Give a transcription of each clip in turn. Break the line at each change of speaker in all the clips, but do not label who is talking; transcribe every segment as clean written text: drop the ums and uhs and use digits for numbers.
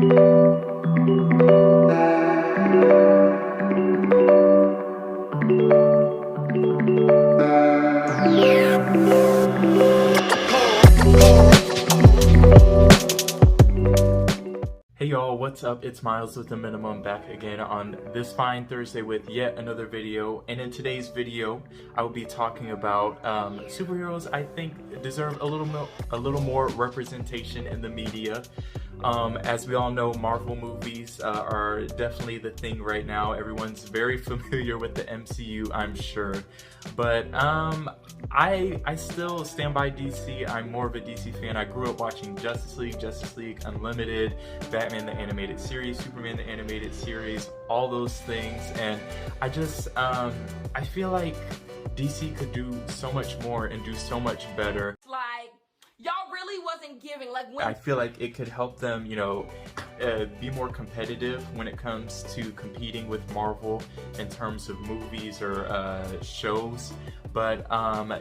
Hey y'all, what's up? It's Miles with the Minimum back again on this fine Thursday with yet another video. And in today's video, I will be talking about superheroes I think deserve a little more representation in the media. As we all know, Marvel movies are definitely the thing right now. Everyone's very familiar with the MCU, I'm sure. But I still stand by DC. I'm more of a DC fan. I grew up watching Justice League Unlimited, Batman the Animated Series, Superman the Animated Series, all those things. And I just, I feel like DC could do so much more and do so much better.
Like, y'all really wasn't giving, like, when
I feel like it could help them, you know, be more competitive when it comes to competing with Marvel in terms of movies or shows. But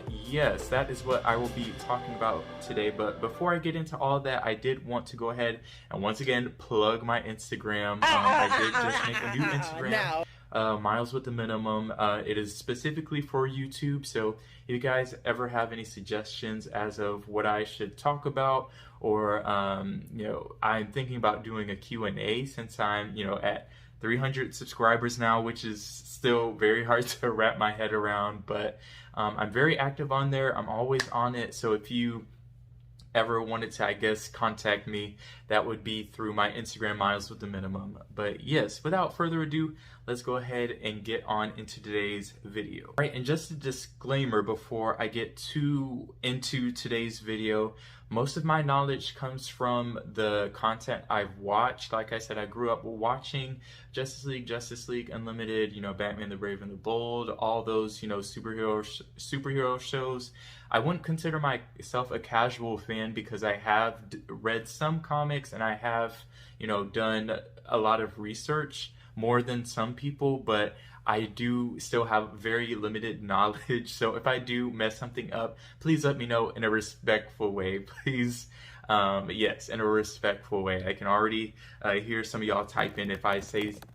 yes, that is what I will be talking about today. But before I get into all that, I did want to go ahead and once again plug my Instagram. I did just make a new Instagram. Miles with the Minimum. It is specifically for YouTube, so if you guys ever have any suggestions as of what I should talk about, or you know, I'm thinking about doing a Q&A since I'm, you know, at 300 subscribers now, which is still very hard to wrap my head around, but I'm very active on there. I'm always on it, so if you ever wanted to, I guess, contact me, that would be through my Instagram, Miles with the Minimum. But yes, without further ado, let's go ahead and get on into today's video. All right, and just a disclaimer before I get too into today's video, most of my knowledge comes from the content I've watched. Like I said, I grew up watching Justice League Unlimited, you know, Batman the Brave and the Bold, all those, you know, superhero shows. I wouldn't consider myself a casual fan because I have read some comics and I have, you know, done a lot of research, more than some people, but I do still have very limited knowledge. So if I do mess something up, please let me know in a respectful way, please. Yes, in a respectful way. I can already hear some of y'all type in if I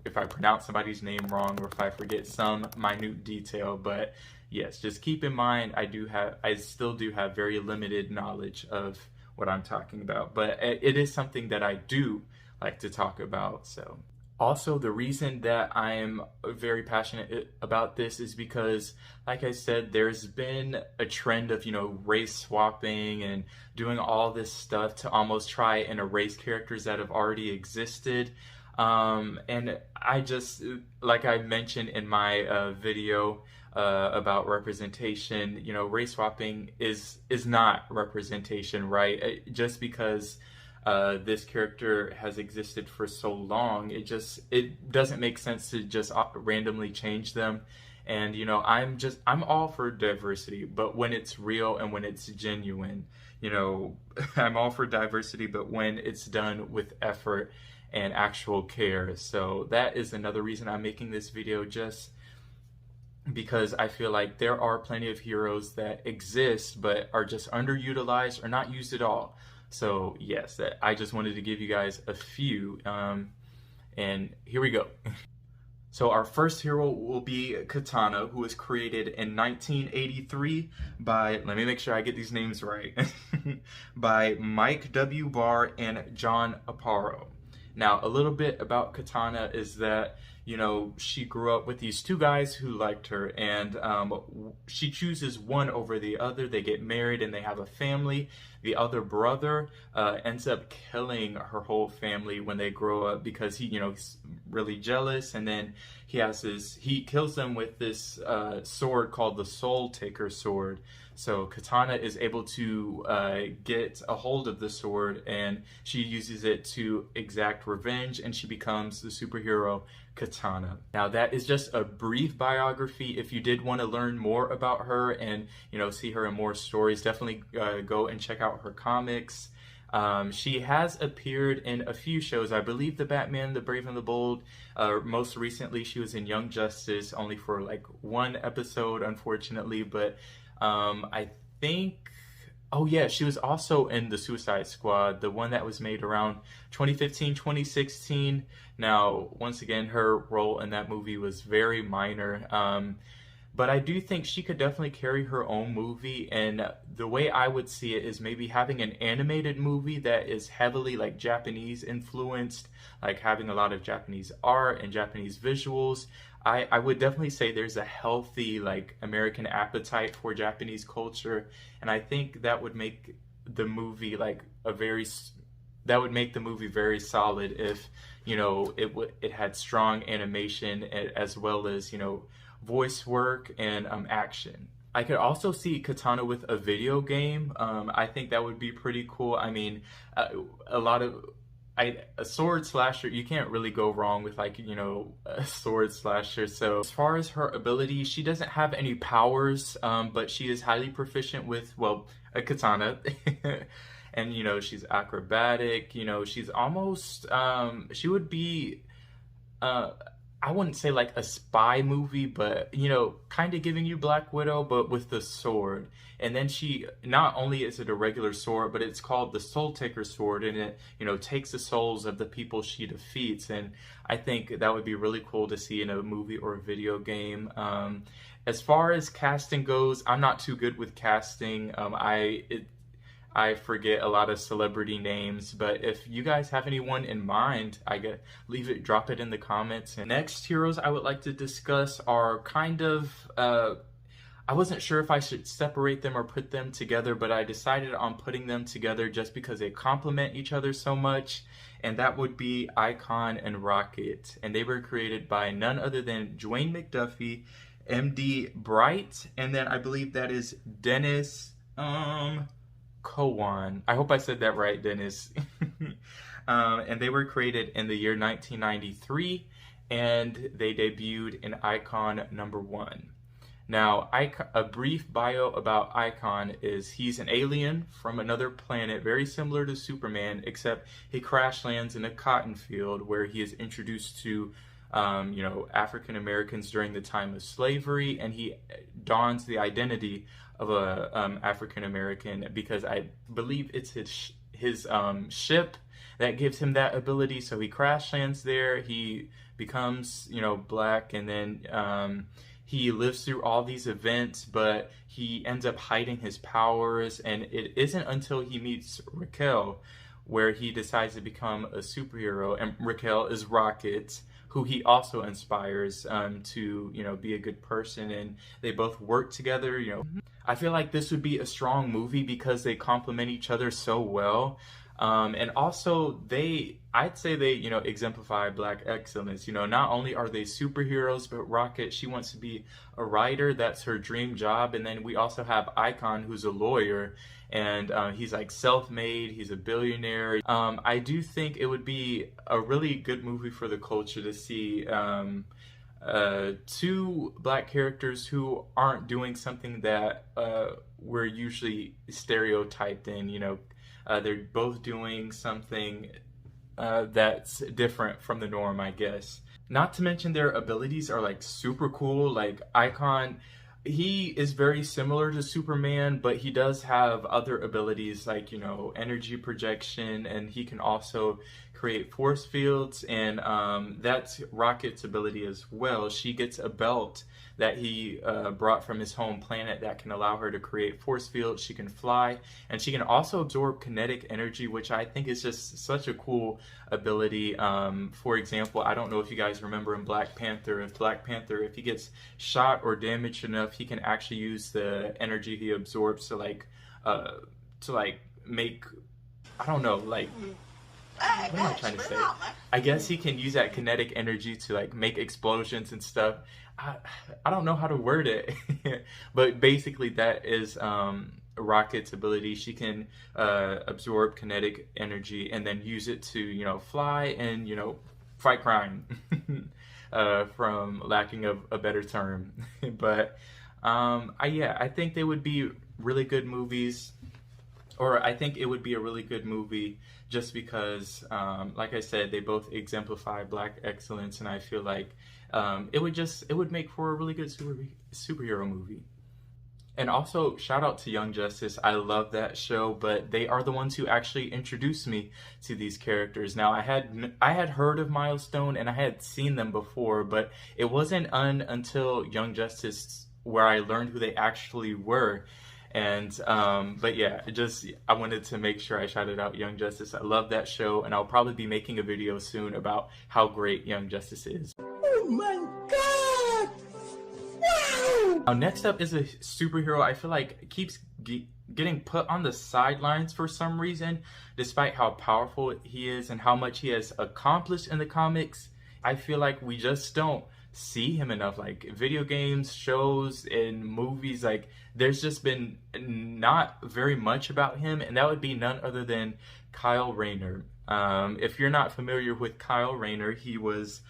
pronounce somebody's name wrong or if I forget some minute detail. But yes, just keep in mind I still do have very limited knowledge of what I'm talking about. But it is something that I do like to talk about. So also, the reason that I am very passionate about this is because, like I said, there's been a trend of, you know, race swapping and doing all this stuff to almost try and erase characters that have already existed. And I just, like I mentioned in my video about representation, you know, race swapping is not representation, right? Just because this character has existed for so long, it doesn't make sense to just randomly change them. And you know, I'm all for diversity, but when it's real and when it's genuine, you know, I'm all for diversity, but when it's done with effort and actual care. So that is another reason I'm making this video, just because I feel like there are plenty of heroes that exist but are just underutilized or not used at all. So yes, I just wanted to give you guys a few, and here we go. So our first hero will be Katana, who was created in 1983 by, let me make sure I get these names right, by Mike W. Barr and John Aparo. Now, a little bit about Katana is that, you know, she grew up with these two guys who liked her, and she chooses one over the other. They get married and they have a family. The other brother ends up killing her whole family when they grow up because he's really jealous, and then he kills them with this sword called the Soul Taker sword. So Katana is able to get a hold of the sword, and she uses it to exact revenge, and she becomes the superhero Katana. Now that is just a brief biography. If you did want to learn more about her and see her in more stories, definitely go and check out her comics. She has appeared in a few shows. I believe the Batman, the Brave and the Bold. Most recently, she was in Young Justice, only for like one episode, unfortunately. But I think Oh yeah, she was also in the Suicide Squad, the one that was made around 2015, 2016. Now, once again, her role in that movie was very minor. But I do think she could definitely carry her own movie, and the way I would see it is maybe having an animated movie that is heavily like Japanese influenced, like having a lot of Japanese art and Japanese visuals. I would definitely say there's a healthy like American appetite for Japanese culture, and I think that would make the movie like a very that would make the movie very solid if it had strong animation as well as voice work and action. I could also see Katana with a video game. I think that would be pretty cool. I mean, a lot of a sword slasher, you can't really go wrong with like a sword slasher. So as far as her ability, she doesn't have any powers, but she is highly proficient with, well, a katana. And she's acrobatic. She's almost she would be I wouldn't say like a spy movie, but kind of giving you Black Widow, but with the sword. And then she, not only is it a regular sword, but it's called the Soul Taker sword, and it takes the souls of the people she defeats. And I think that would be really cool to see in a movie or a video game. As far as casting goes, I'm not too good with casting. I forget a lot of celebrity names, but if you guys have anyone in mind, drop it in the comments. And next heroes I would like to discuss are kind of, I wasn't sure if I should separate them or put them together, but I decided on putting them together just because they complement each other so much. And that would be Icon and Rocket. And they were created by none other than Dwayne McDuffie, MD Bright, and then I believe that is Dennis, Kowan. I hope I said that right, Dennis. And they were created in the year 1993, and they debuted in Icon #1. Now, a brief bio about Icon is he's an alien from another planet, very similar to Superman, except he crash lands in a cotton field where he is introduced to African Americans during the time of slavery, and he dons the identity of a African American because I believe it's his ship that gives him that ability. So he crash lands there. He becomes black, and then he lives through all these events, but he ends up hiding his powers. And it isn't until he meets Raquel where he decides to become a superhero. And Raquel is Rocket, who he also inspires to be a good person, and they both work together. I feel like this would be a strong movie because they complement each other so well. And also I'd say they exemplify Black excellence. Not only are they superheroes, but Rocket, she wants to be a writer. That's her dream job. And then we also have Icon, who's a lawyer, and he's like self-made. He's a billionaire. I do think it would be a really good movie for the culture to see two Black characters who aren't doing something that we're usually stereotyped in. They're both doing something that's different from the norm, I guess. Not to mention their abilities are like super cool. Like Icon, he is very similar to Superman, but he does have other abilities like, energy projection, and he can also create force fields, and that's Rocket's ability as well. She gets a belt that he brought from his home planet that can allow her to create force fields. She can fly, and she can also absorb kinetic energy, which I think is just such a cool ability. For example, I don't know if you guys remember in Black Panther, if he gets shot or damaged enough, he can actually use the energy he absorbs to make, I don't know, like, what am I trying to say? I guess he can use that kinetic energy to like make explosions and stuff. I don't know how to word it, but basically that is Rocket's ability. She can absorb kinetic energy and then use it to fly and fight crime, from lacking of a better term. But I think they would be really good movies. Or I think it would be a really good movie just because, like I said, they both exemplify Black excellence, and I feel like it would make for a really good superhero movie. And also, shout out to Young Justice. I love that show, but they are the ones who actually introduced me to these characters. Now, I had heard of Milestone and I had seen them before, but it wasn't until Young Justice where I learned who they actually were. And but yeah, I wanted to make sure I shouted out Young Justice. I love that show, and I'll probably be making a video soon about how great Young Justice is.
Oh my God! Wow!
Now, next up is a superhero I feel like keeps getting put on the sidelines for some reason, despite how powerful he is and how much he has accomplished in the comics. I feel like we just don't see him enough. Like video games, shows, and movies, like there's just been not very much about him, and that would be none other than Kyle Rayner. If you're not familiar with Kyle Rayner, he was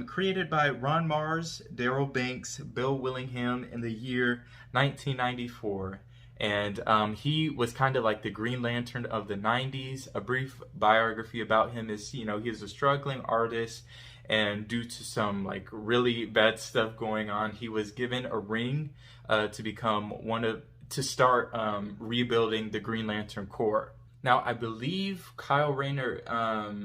created by Ron Mars, Daryl Banks, Bill Willingham in the year 1994. And he was kind of like the Green Lantern of the 90s. A brief biography about him is, you know, he was a struggling artist, and due to some like really bad stuff going on, he was given a ring to start rebuilding the Green Lantern Corps. Now, I believe Kyle Rayner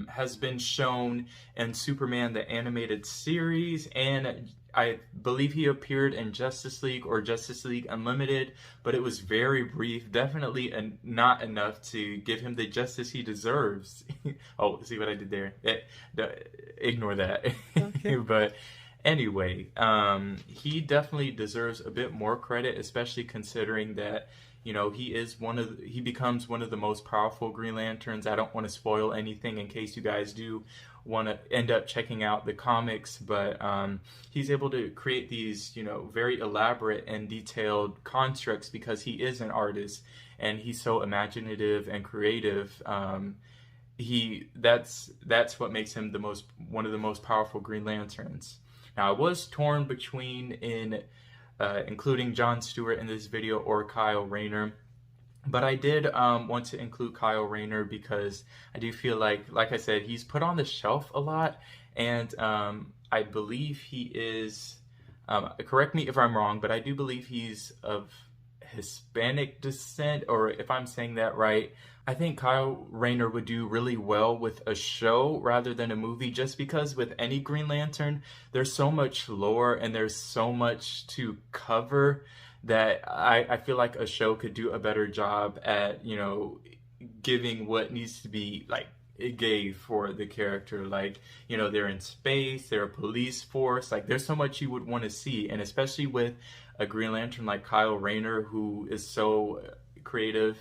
has been shown in Superman the Animated Series, and I believe he appeared in Justice League or Justice League Unlimited, but it was very brief, definitely not enough to give him the justice he deserves. Oh, see what I did there? Ignore that. Okay. But anyway, he definitely deserves a bit more credit, especially considering that, you know, he becomes one of the most powerful Green Lanterns. I don't want to spoil anything in case you guys do want to end up checking out the comics, but he's able to create these, you know, very elaborate and detailed constructs because he is an artist and he's so imaginative and creative. That's what makes him one of the most powerful Green Lanterns. Now, I was torn between including John Stewart in this video or Kyle Rayner, but I did want to include Kyle Rayner because I do feel like I said, he's put on the shelf a lot, and I believe he is, correct me if I'm wrong, but I do believe he's of Hispanic descent, or if I'm saying that right. I think Kyle Rayner would do really well with a show rather than a movie, just because with any Green Lantern, there's so much lore and there's so much to cover that I feel like a show could do a better job at, you know, giving what needs to be like it gave for the character. Like, you know, they're in space, they're a police force, like there's so much you would want to see, and especially with a Green Lantern like Kyle Rayner, who is so creative.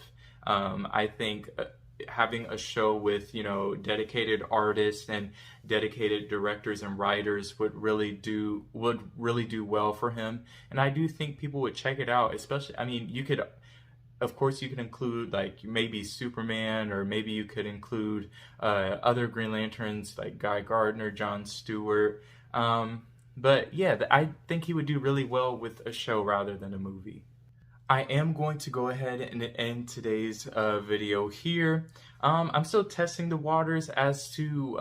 I think having a show with, you know, dedicated artists and dedicated directors and writers would really do well for him, and I do think people would check it out. Especially, I mean, of course you could include like maybe Superman, or maybe you could include other Green Lanterns like Guy Gardner, John Stewart, but yeah, I think he would do really well with a show rather than a movie. I am going to go ahead and end today's video here. I'm still testing the waters as to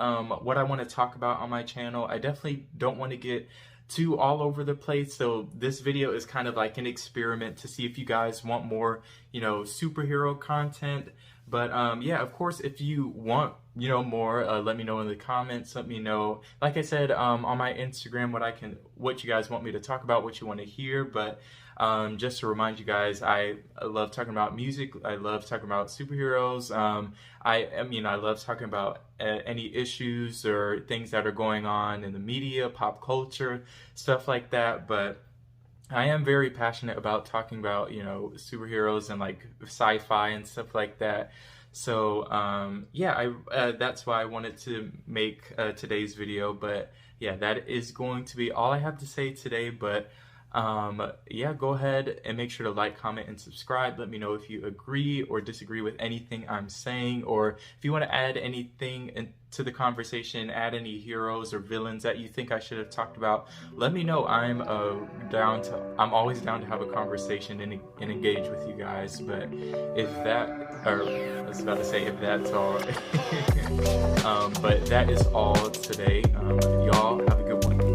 what I want to talk about on my channel. I definitely don't want to get too all over the place, so this video is kind of like an experiment to see if you guys want more, you know, superhero content. But yeah, of course, if you want, you know, more, let me know in the comments. Let me know, like I said, on my Instagram, what you guys want me to talk about, what you want to hear. But just to remind you guys, I love talking about music. I love talking about superheroes. I mean, I love talking about any issues or things that are going on in the media, pop culture, stuff like that. But I am very passionate about talking about, you know, superheroes and like sci-fi and stuff like that. So yeah, that's why I wanted to make today's video. But yeah, that is going to be all I have to say today. But yeah, go ahead and make sure to like, comment, and subscribe. Let me know if you agree or disagree with anything I'm saying, or if you want to add anything to the conversation, add any heroes or villains that you think I should have talked about. Let me know. I'm always down to have a conversation and engage with you guys. But if that's all, but that is all today. Y'all have a good one.